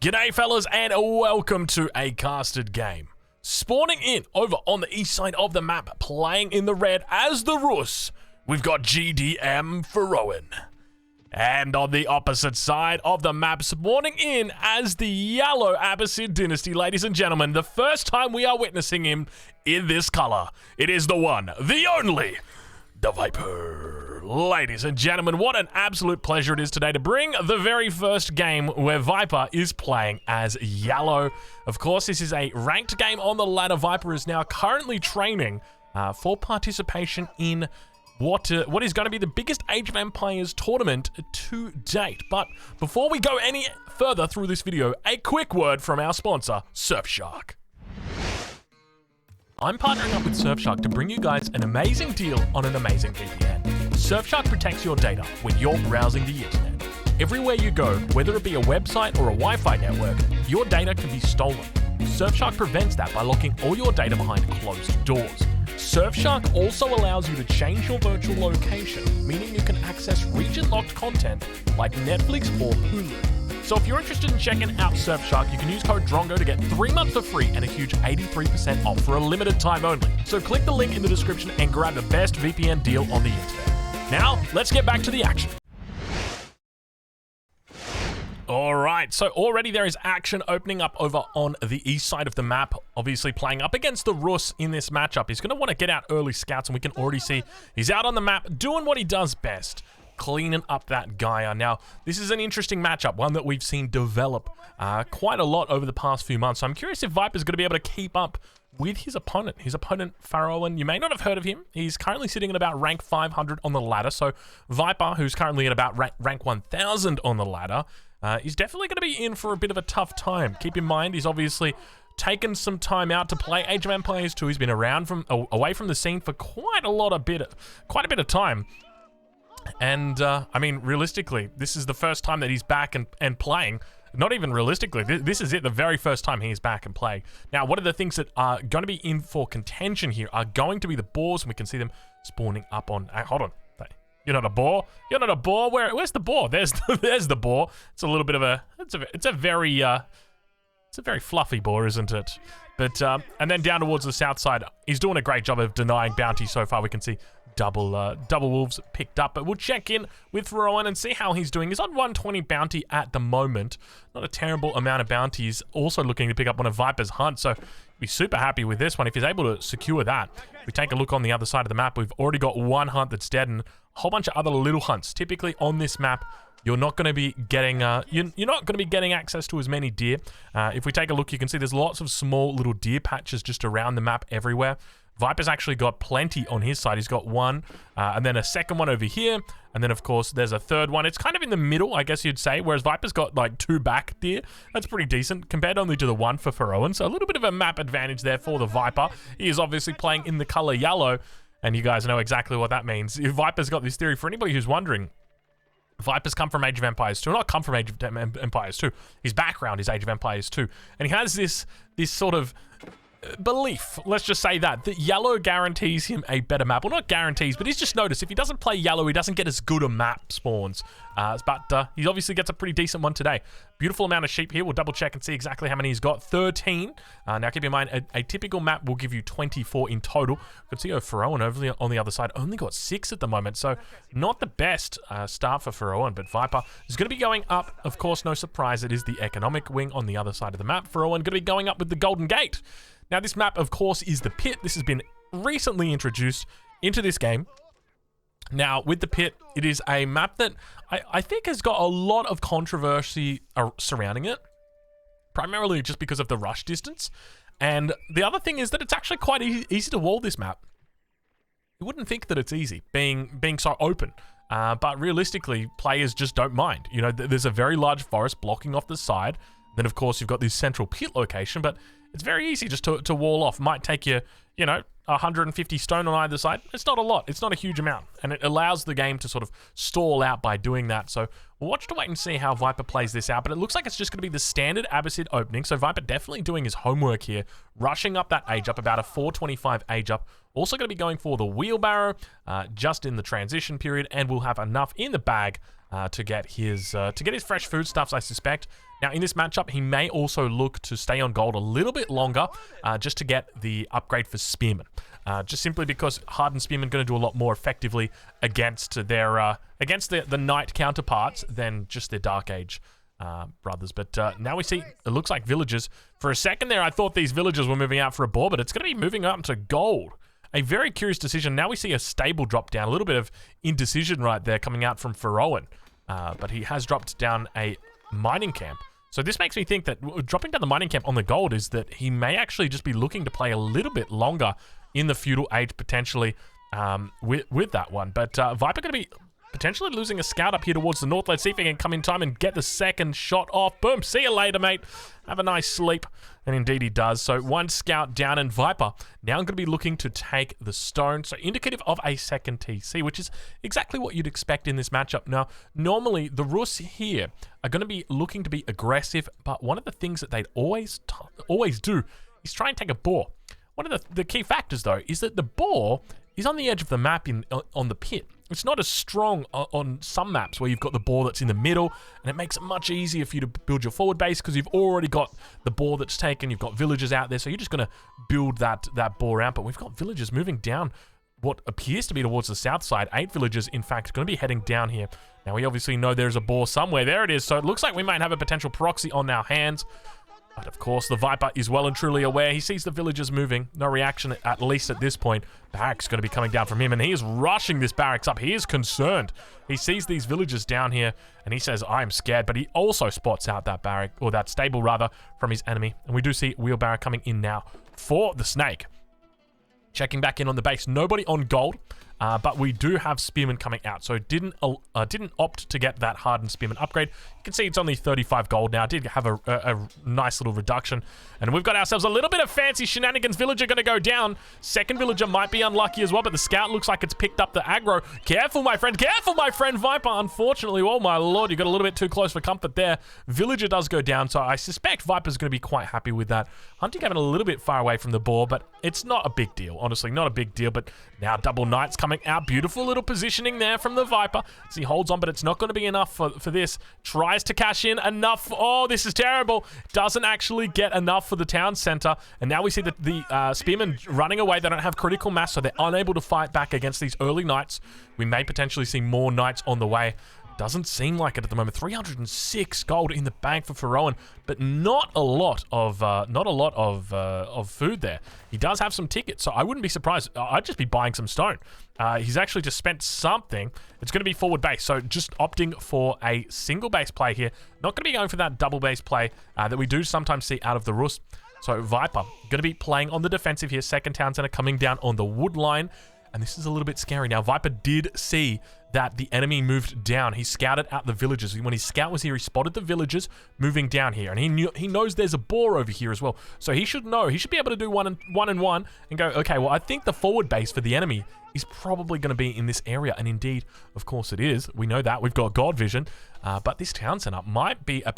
G'day fellas and welcome to a casted game. Spawning in over on the east side of the map, playing in the red as the Rus, we've got GDM Pharaoh. And on the opposite side of the map, spawning in as the yellow Abbasid dynasty, ladies and gentlemen, the first time we are witnessing him in this color. It is the one, the only, TheViper. Ladies and gentlemen, what an absolute pleasure it is today to bring the very first game where Viper is playing as yellow. Of course, this is a ranked game on the ladder. Viper is now currently training for participation in what is going to be the biggest Age of Empires tournament to date. But before we go any further through this video, a quick word from our sponsor, Surfshark. I'm partnering up with Surfshark to bring you guys an amazing deal on an amazing VPN. Surfshark protects your data when you're browsing the internet. Everywhere you go, whether it be a website or a Wi-Fi network, your data can be stolen. Surfshark prevents that by locking all your data behind closed doors. Surfshark also allows you to change your virtual location, meaning you can access region-locked content like Netflix or Hulu. So if you're interested in checking out Surfshark, you can use code DRONGO to get 3 months for free and a huge 83% off for a limited time only. So click the link in the description and grab the best VPN deal on the internet. Now, let's get back to the action. Alright, so already there is action opening up over on the east side of the map. Obviously playing up against the Rus in this matchup. He's going to want to get out early scouts, and we can already see he's out on the map doing what he does best. Cleaning up that Gaia. Now, this is an interesting matchup, one that we've seen develop quite a lot over the past few months. So I'm curious if Viper's going to be able to keep up with his opponent. His opponent, Pharaoh, you may not have heard of him. He's currently sitting at about rank 500 on the ladder. So Viper, who's currently at about rank 1000 on the ladder, is definitely going to be in for a bit of a tough time. Keep in mind, he's obviously taken some time out to play Age of Empires 2. He's been around away from the scene for quite a bit of time. And, I mean, realistically, this is the first time that he's back and playing. Not even realistically, this is it, the very first time he's back and playing. Now, one of the things that are going to be in for contention here are going to be the Boars, and we can see them spawning up on... hold on. You're not a Boar? You're not a Boar? Where's the Boar? There's the Boar. It's a little bit of a... It's a very fluffy Boar, isn't it? But, and then down towards the south side, he's doing a great job of denying bounty so far. We can see double wolves picked up, but we'll check in with Pharaoh and see how he's doing. He's on 120 bounty at the moment. Not a terrible amount of bounty. He's also looking to pick up one of Viper's hunts, so be super happy with this one if he's able to secure that. If we take a look on the other side of the map, we've already got one hunt that's dead and a whole bunch of other little hunts. Typically on this map, you're not going to be getting you're not going to be getting access to as many deer. If we take a look, you can see there's lots of small little deer patches just around the map everywhere. Viper's actually got plenty on his side. He's got one, and then a second one over here, and then of course there's a third one. It's kind of in the middle, I guess you'd say, whereas Viper's got like 2 back deer. That's pretty decent compared only to the 1 for Pharaoh. So a little bit of a map advantage there for the Viper. He is obviously playing in the color yellow, and you guys know exactly what that means. Viper's got this theory. For anybody who's wondering, Viper's come from Age of Empires 2, not come from Age of Empires 2. His background is Age of Empires 2, and he has this sort of belief, let's just say that yellow guarantees him a better map. Well, not guarantees, but he's just noticed if he doesn't play yellow, he doesn't get as good a map spawns. But he obviously gets a pretty decent one today. Beautiful amount of sheep here. We'll double check and see exactly how many he's got. 13. Now keep in mind, a typical map will give you 24 in total. You can see Pharaoh over on the other side only got 6 at the moment, so not the best start for Pharaoh, but Viper is going to be going up. Of course, no surprise, it is the economic wing on the other side of the map. Pharaoh going to be going up with the Golden Gate. Now, this map, of course, is the Pit. This has been recently introduced into this game. Now, with the Pit, it is a map that I think has got a lot of controversy surrounding it, primarily just because of the rush distance. And the other thing is that it's actually quite easy to wall this map. You wouldn't think that it's easy, being so open. But realistically, players just don't mind. You know, there's a very large forest blocking off the side. Then, of course, you've got this central pit location, but it's very easy just to wall off. Might take you, 150 stone on either side. It's not a lot. It's not a huge amount. And it allows the game to sort of stall out by doing that. So we'll watch to wait and see how Viper plays this out. But it looks like it's just going to be the standard Abbasid opening. So Viper definitely doing his homework here. Rushing up that age up, about a 425 age up. Also going to be going for the wheelbarrow just in the transition period. And we'll have enough in the bag to get his fresh foodstuffs, I suspect. Now, in this matchup, he may also look to stay on gold a little bit longer just to get the upgrade for Spearmen. Just simply because Hardened Spearmen going to do a lot more effectively against their the Knight counterparts than just their Dark Age brothers. But now we see, it looks like villagers. For a second there, I thought these villagers were moving out for a boar, but it's going to be moving up to gold. A very curious decision. Now we see a stable drop down. A little bit of indecision right there coming out from Feroan. But he has dropped down a mining camp. So this makes me think that dropping down the mining camp on the gold is that he may actually just be looking to play a little bit longer in the feudal age potentially with that one. But Viper going to be potentially losing a scout up here towards the north. Let's see if he can come in time and get the second shot off. Boom. See you later, mate. Have a nice sleep. And indeed he does. So one scout down, and Viper now going to be looking to take the stone. So indicative of a second TC, which is exactly what you'd expect in this matchup. Now, normally the Rus here are going to be looking to be aggressive, but one of the things that they'd always do is try and take a boar. One of the key factors, though, is that the boar is on the edge of the map on the pit. It's not as strong on some maps where you've got the boar that's in the middle, and it makes it much easier for you to build your forward base because you've already got the boar that's taken, you've got villagers out there, so you're just going to build that boar out. But we've got villagers moving down what appears to be towards the south side. 8 villagers, in fact, going to be heading down here. Now, we obviously know there's a boar somewhere. There it is. So it looks like we might have a potential proxy on our hands. But of course, the Viper is well and truly aware. He sees the villagers moving. No reaction, at least at this point. Barracks going to be coming down from him, and he is rushing this barracks up. He is concerned. He sees these villagers down here, and he says, I am scared. But he also spots out that barrack, or that stable rather, from his enemy. And we do see Wheelbarrow coming in now for the Snake. Checking back in on the base. Nobody on gold. But we do have Spearmen coming out, so didn't opt to get that Hardened Spearmen upgrade. You can see it's only 35 gold now. It did have a nice little reduction, and we've got ourselves a little bit of fancy shenanigans. Villager going to go down. Second villager might be unlucky as well, but the scout looks like it's picked up the aggro. Careful, my friend. Careful, my friend. Viper, unfortunately, oh my lord, you got a little bit too close for comfort there. Villager does go down, so I suspect Viper's going to be quite happy with that. Hunting having a little bit far away from the boar, but it's not a big deal. Honestly, not a big deal, but now double Knights coming out. Beautiful little positioning there from the Viper as he holds on, but it's not going to be enough for this. Tries to cash in enough. Oh, this is terrible. Doesn't actually get enough for the town center. And now we see that the Spearmen running away. They don't have critical mass, so they're unable to fight back against these early Knights. We may potentially see more Knights on the way. Doesn't seem like it at the moment. 306 gold in the bank for Feroan, but not a lot of food there. He does have some tickets, so I wouldn't be surprised. I'd just be buying some stone. He's actually just spent something. It's going to be forward base, so just opting for a single base play here. Not going to be going for that double base play that we do sometimes see out of the Rus. So Viper going to be playing on the defensive here. Second town center coming down on the wood line. And this is a little bit scary. Now, Viper did see that the enemy moved down. He scouted out the villagers. When his scout was here, he spotted the villagers moving down here. And he knows there's a boar over here as well. So he should know. He should be able to do one and one and go, okay, well, I think the forward base for the enemy is probably going to be in this area. And indeed, of course it is. We know that. We've got God vision. But this town center might be a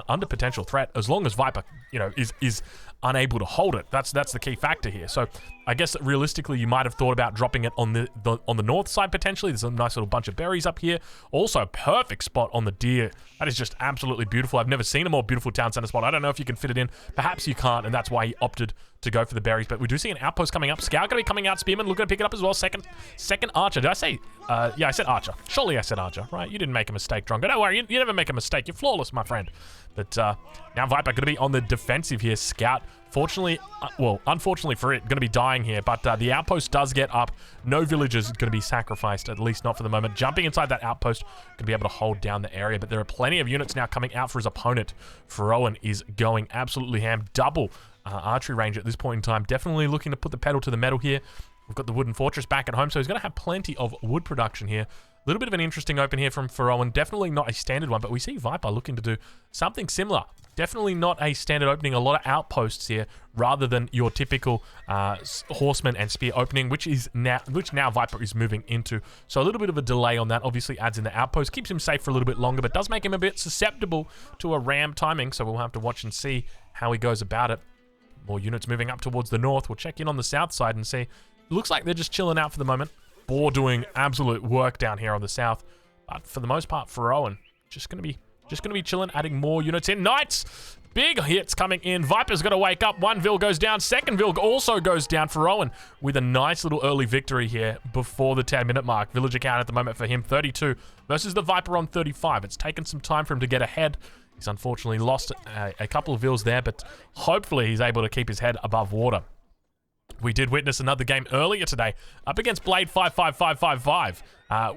under potential threat as long as Viper, is unable to hold it. That's the key factor here. So I guess that realistically, you might have thought about dropping it on the north side potentially. There's a nice little bunch of berries up here. Also, a perfect spot on the deer. That is just absolutely beautiful. I've never seen a more beautiful town center spot. I don't know if you can fit it in. Perhaps you can't, and that's why he opted to go for the berries. But we do see an outpost coming up. Scout going to be coming out. Spearman looking to pick it up as well. Second archer. Did I say? Yeah, I said archer. Surely I said archer, right? You didn't make a mistake, Drongo. Don't worry. You never make a mistake. You're flawless, my friend. But now Viper going to be on the defensive here. Scout, fortunately, unfortunately for it, going to be dying here. But the outpost does get up. No villagers going to be sacrificed, at least not for the moment. Jumping inside that outpost, going to be able to hold down the area. But there are plenty of units now coming out for his opponent. Feroan is going absolutely ham. Double archery range at this point in time. Definitely looking to put the pedal to the metal here. We've got the wooden fortress back at home, so he's going to have plenty of wood production here. A little bit of an interesting open here from Feroan. Definitely not a standard one, but we see Viper looking to do something similar. Definitely not a standard opening. A lot of outposts here, rather than your typical horseman and spear opening, which now Viper is moving into. So a little bit of a delay on that. Obviously adds in the outpost, keeps him safe for a little bit longer, but does make him a bit susceptible to a ram timing. So we'll have to watch and see how he goes about it. More units moving up towards the north. We'll check in on the south side and see. Looks like they're just chilling out for the moment. Boar doing absolute work down here on the south. But for the most part, Feroan just going to be just going to be chilling, adding more units in. Knights! Big hits coming in. Viper's got to wake up. One Vil goes down. Second Vil also goes down for Rowan with a nice little early victory here before the 10-minute mark. Villager count at the moment for him, 32 versus the Viper on 35. It's taken some time for him to get ahead. He's unfortunately lost a couple of Vils there, but hopefully he's able to keep his head above water. We did witness another game earlier today up against Blade 55555,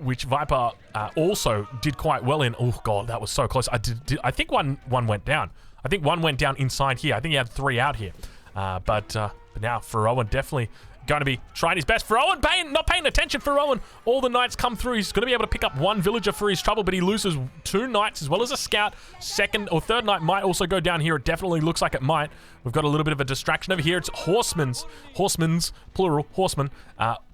which Viper also did quite well in. Oh, God, that was so close. I think one went down. I think one went down inside here. I think he had 3 out here. But now for Owen, definitely going to be trying his best. For Owen, not paying attention for Owen. All the Knights come through. He's going to be able to pick up 1 villager for his trouble, but he loses 2 Knights as well as a scout. Second or third Knight might also go down here. It definitely looks like it might. We've got a little bit of a distraction over here. It's horsemen's, plural, horsemen.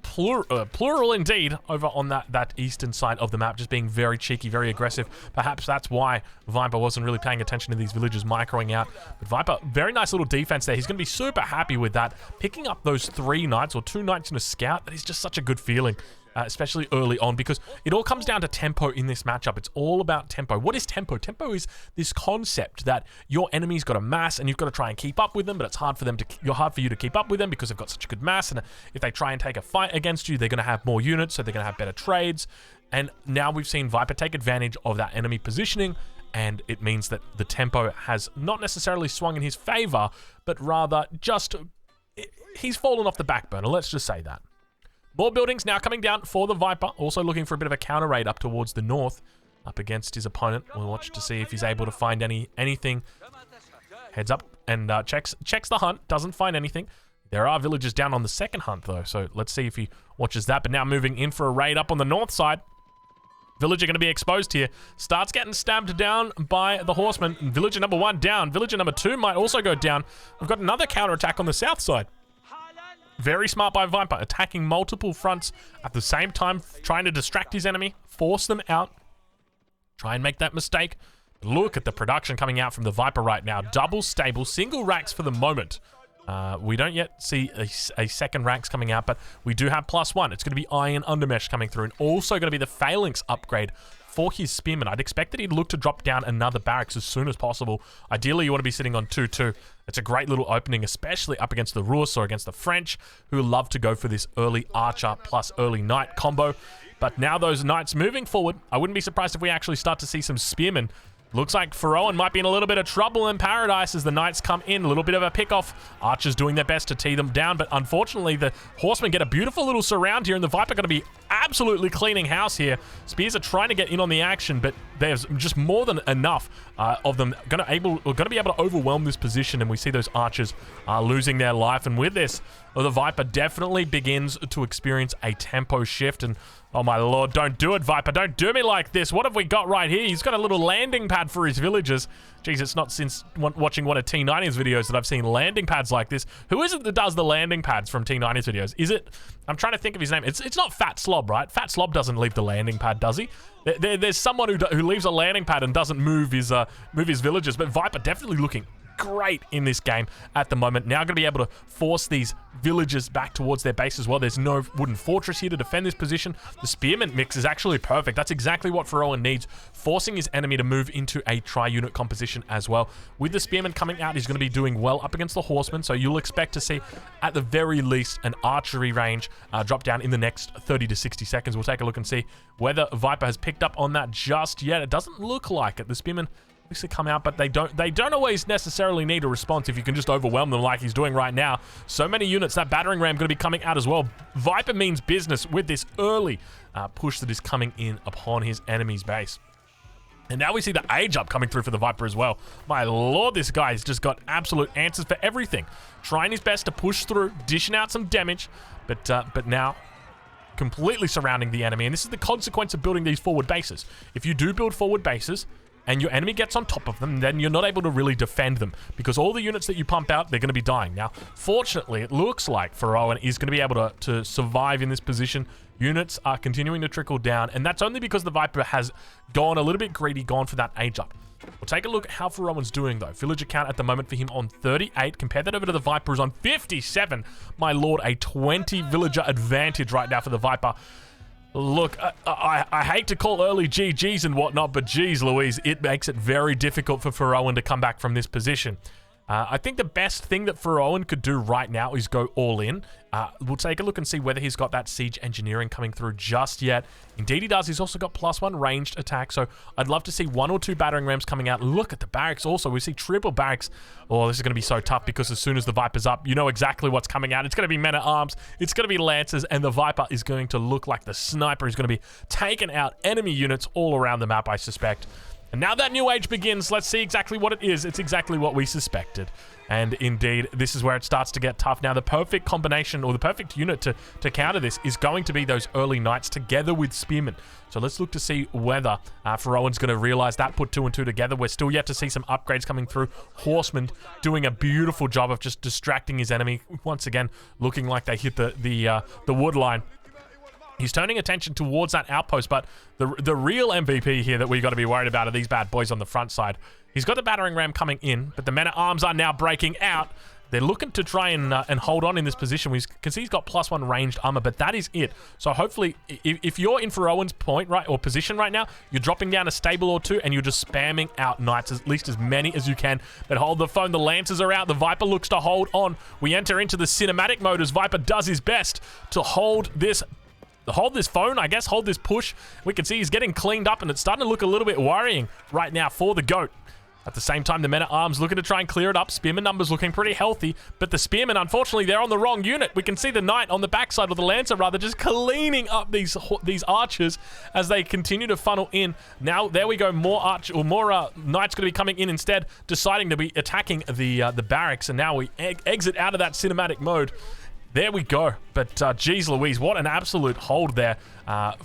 Plural indeed, over on that eastern side of the map, just being very cheeky, very aggressive. Perhaps that's why Viper wasn't really paying attention to these villagers microing out. But Viper, very nice little defense there. He's going to be super happy with that. Picking up those 3 Knights or 2 Knights and a scout, that is just such a good feeling. Especially early on, because it all comes down to tempo in this matchup. It's all about tempo. What is tempo? Tempo is this concept that your enemy's got a mass and you've got to try and keep up with them, but it's hard for you to keep up with them because they've got such a good mass, and if they try and take a fight against you, they're going to have more units, so they're going to have better trades. And now we've seen Viper take advantage of that enemy positioning, and it means that the tempo has not necessarily swung in his favor, but rather just he's fallen off the back burner. Let's just say that. More buildings now coming down for the Viper. Also looking for a bit of a counter raid up towards the north, up against his opponent. We'll watch to see if he's able to find anything. Heads up and checks the hunt. Doesn't find anything. There are villagers down on the second hunt though, so let's see if he watches that. But now moving in for a raid up on the north side. Villager going to be exposed here. Starts getting stabbed down by the horseman. Villager number 1 down. Villager number 2 might also go down. We've got another counter attack on the south side. Very smart by Viper, attacking multiple fronts at the same time, trying to distract his enemy, force them out, try and make that mistake. Look at the production coming out from the Viper right now. Double stable, single racks for the moment. We don't yet see a second racks coming out, but we do have +1. It's going to be Iron Undermesh coming through, and also going to be the Phalanx upgrade for his Spearman. I'd expect that he'd look to drop down another barracks as soon as possible. Ideally, you want to be sitting on 2-2. It's a great little opening, especially up against the Rus or against the French, who love to go for this early Archer plus early Knight combo. But now those Knights moving forward, I wouldn't be surprised if we actually start to see some Spearmen. Looks like Pharaoh might be in a little bit of trouble in paradise as the Knights come in. A little bit of a pick-off. Archers doing their best to tee them down, but unfortunately the Horsemen get a beautiful little surround here, and the Viper going to be absolutely cleaning house here. Spears are trying to get in on the action, but there's just more than enough of them going to be able to overwhelm this position, and we see those Archers losing their life. And with this, the Viper definitely begins to experience a tempo shift, and oh my lord, don't do it, Viper. Don't do me like this. What have we got right here? He's got a little landing pad for his villagers. Jeez, it's not since watching one of T90's videos that I've seen landing pads like this. Who is it that does the landing pads from T90's videos? Is it... I'm trying to think of his name. It's not Fat Slob, right? Fat Slob doesn't leave the landing pad, does he? There's someone who leaves a landing pad and doesn't move his villagers, but Viper definitely looking great in this game at the moment. Now going to be able to force these villagers back towards their base as well. There's no wooden fortress here to defend this position. The Spearman mix is actually perfect. That's exactly what Pharaoh needs, forcing his enemy to move into a tri-unit composition as well. With the Spearman coming out, he's going to be doing well up against the Horsemen, so you'll expect to see, at the very least, an archery range drop down in the next 30 to 60 seconds. We'll take a look and see whether Viper has picked up on that just yet. It doesn't look like it. The Spearman to come out, but they don't always necessarily need a response if you can just overwhelm them like he's doing right now. So many units. That battering ram going to be coming out as well. Viper means business with this early push that is coming in upon his enemy's base. And now we see the age up coming through for the Viper as well. My lord, this guy's just got absolute answers for everything. Trying his best to push through, dishing out some damage, but now completely surrounding the enemy. And this is the consequence of building these forward bases. If you do build forward bases and your enemy gets on top of them, then you're not able to really defend them, because all the units that you pump out, they're going to be dying. Now, fortunately, it looks like Pharaoh is going to be able to survive in this position. Units are continuing to trickle down, and that's only because the Viper has gone a little bit greedy, gone for that age up. We'll take a look at how Pharaoh's doing, though. Villager count at the moment for him on 38. Compare that over to the Viper, who's on 57. My lord, a 20 villager advantage right now for the Viper. Look, I hate to call early GGs and whatnot, but geez Louise, it makes it very difficult for Ferowan to come back from this position. I think the best thing that Ferowan could do right now is go all in. We'll take a look and see whether he's got that siege engineering coming through just yet. Indeed he does. He's also got +1 ranged attack, so I'd love to see 1 or 2 battering rams coming out. Look at the barracks also. We see triple barracks. Oh, this is going to be so tough because as soon as the Viper's up, you know exactly what's coming out. It's going to be men-at-arms, it's going to be lancers, and the Viper is going to look like the sniper. He's going to be taking out enemy units all around the map, I suspect. And now that new age begins, let's see exactly what it is. It's exactly what we suspected. And indeed, this is where it starts to get tough. Now, the perfect combination, or the perfect unit to counter this is going to be those early knights together with spearmen. So let's look to see whether Ferowan's going to realize that, put 2 and 2 together. We're still yet to see some upgrades coming through. Horsemen doing a beautiful job of just distracting his enemy. Once again, looking like they hit the wood line. He's turning attention towards that outpost, but the real MVP here that we got to be worried about are these bad boys on the front side. He's got the battering ram coming in, but the men-at-arms are now breaking out. They're looking to try and hold on in this position. We can see he's got +1 ranged armor, but that is it. So hopefully, if you're in Ferowan's point, right, or position right now, you're dropping down a stable or 2, and you're just spamming out knights, at least as many as you can. But hold the phone, the lancers are out. The Viper looks to hold on. We enter into the cinematic mode as Viper does his best to hold this phone, I guess, hold this push. We can see he's getting cleaned up, and it's starting to look a little bit worrying right now for the GOAT. At the same time, the men-at-arms looking to try and clear it up. Spearman numbers looking pretty healthy, but the spearmen, unfortunately, they're on the wrong unit. We can see the knight on the backside, or the lancer rather, just cleaning up these archers as they continue to funnel in. Now, there we go, more knights going to be coming in instead, deciding to be attacking the barracks, and now we exit out of that cinematic mode. There we go. But geez Louise, what an absolute hold there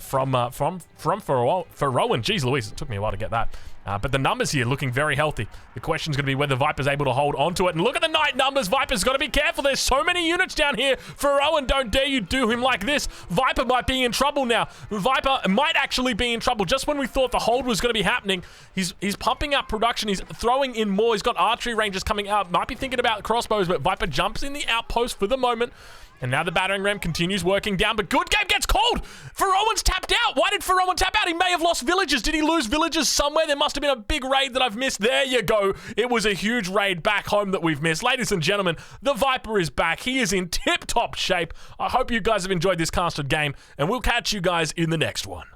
from Ferowan. Geez Louise, it took me a while to get that. But the numbers here looking very healthy. The question's going to be whether Viper's able to hold onto it. And look at the knight numbers. Viper's got to be careful. There's so many units down here. Ferowan, don't dare you do him like this. Viper might be in trouble now. Viper might actually be in trouble. Just when we thought the hold was going to be happening, he's pumping up production. He's throwing in more. He's got archery rangers coming out. Might be thinking about crossbows, but Viper jumps in the outpost for the moment. And now the battering ram continues working down, but good game gets called. Ferowan's tapped out. Why did Ferowan tap out? He may have lost villagers. Did he lose villagers somewhere? There must have been a big raid that I've missed. There you go. It was a huge raid back home that we've missed. Ladies and gentlemen, the Viper is back. He is in tip-top shape. I hope you guys have enjoyed this casted game, and we'll catch you guys in the next one.